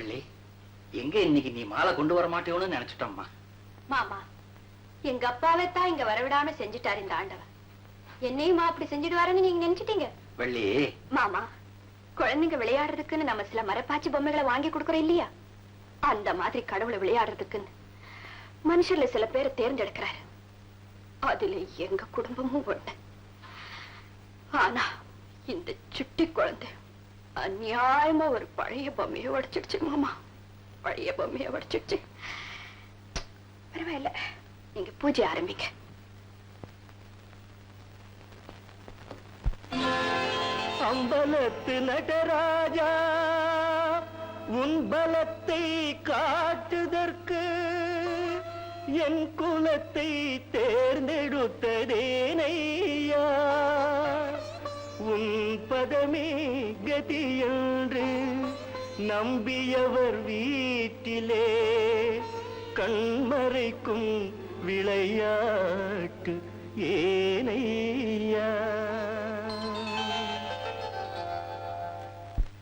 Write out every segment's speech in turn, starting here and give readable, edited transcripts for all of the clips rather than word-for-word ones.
வள்ளி, எங்க இன்னைக்கு நீ மாலை கொண்டு வர மாட்டேன்னு நினைச்சிட்டோம்மா. மாமா, எங்க அப்பாவை தான் இங்க வரவிடாம செஞ்சுட்டாரு இந்த ஆண்டவன். என்னையுமா அப்படி செஞ்சுடுவாருன்னு நீங்க நினைச்சிட்டீங்க? வள்ளி மாமா, குழந்தைங்க விளையாடுறதுக்குன்னு நம்ம சில மரப்பாச்சி பொம்மைகளை வாங்கி கொடுக்கறோம் இல்லையா, அந்த மாதிரி கடவுளை விளையாடுறதுக்குன்னு மனுஷர்ல சில பேரை தேர்ந்தெடுக்கிறாரு. அதுல எங்க குடும்பமும் ஒண்ணு. ஆனா இந்த சுட்டி குழந்தை அநியாயமா ஒரு பழைய பொம்மையை உடைச்சிடுச்சு மாமா. பழைய பொம்மையை உடைச்சிடுச்சு. பரவாயில்ல, நீங்க பூஜை ஆரம்பிக்க. அம்பலத்து நடராஜா, உன் பலத்தை காட்டுதற்கு என் குலத்தை தேர்ந்தெடுத்ததேனையா. உன் பதமே கதி என்று நம்பியவர் வீட்டிலே கண்மறைக்கும் விளையாட்டு ஏனையா.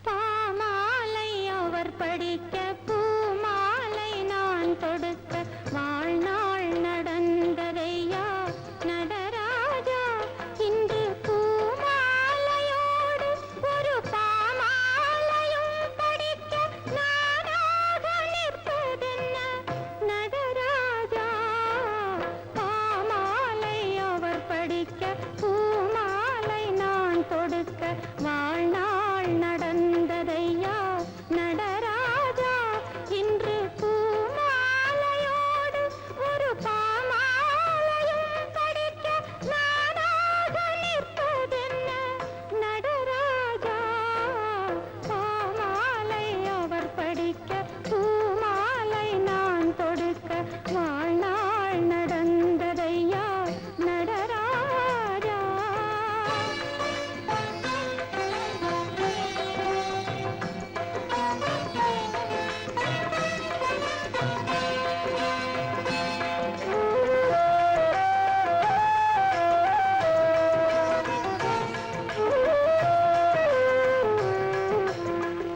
பாமாலை அவர் படிக்க பூமாலை நான் தொடுக்க வாழ்நாள் நடந்ததையா நடராஜா. இன்று பூமாலையோடு ஒரு பாமாலையும் படிக்க நானாக நிற்பதென்ன நடராஜா. பாமாலை அவர் படிக்க பூமாலை நான் தொடுக்க வாழ்நாள் நடந்ததையா நடராஜா. இன்று பூமாலையோடு ஒரு பாமாலையும் படிக்க நானாக நிற்பதென்ன நடராஜா. பாமாலை அவர் படிக்க பூமாலை நான் தொடுக்க வாழ்நாள் நடந்ததையா நடராஜா.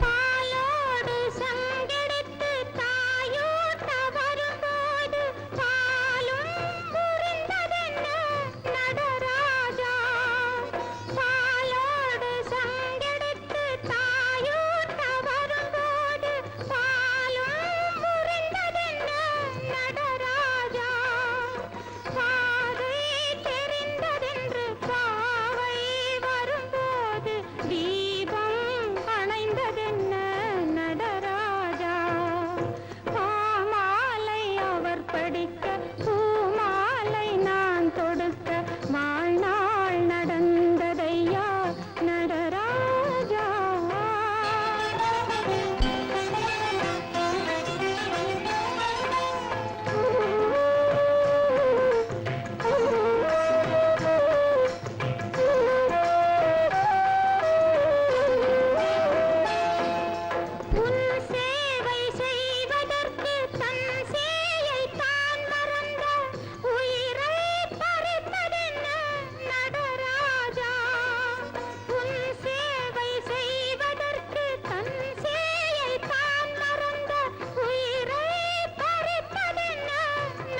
பாலோடு சங்கெடுத்து தாயூட்ட வரும்போது பாலும் புரிந்ததென்ன நடராஜா. பாலோடு சங்கெடுத்து தாயூட்ட வரும்போது பாலும் புரிந்ததென்ன நடராஜா. பாதை தெரிந்ததென்று பாவை வரும்போது தீபம் அணைந்ததென்ன நடராஜா. பாமாலை அவர் படிக்க பூமாலை நான் தொடுக்க வாழ்நாள் நடந்ததையா நடராஜா. உன் சேவை செய்வதற்கு தன் சேயை தான் மறந்த உயிரை பறிப்பதென்ன நடராஜா. உன் சேவை செய்வதற்கு தன் சேயை தான் மறந்த உயிரை பறிப்பதென்ன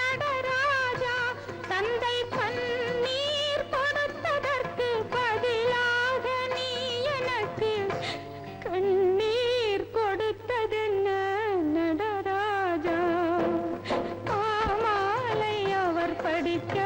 நடராஜா. தந்தை பன்னீர் கொடுத்ததற்கு பதிலாக நீ எனக்கு கண்ணீர் கொடுத்ததென்ன நடராஜா. பாமாலை அவர் படிக்க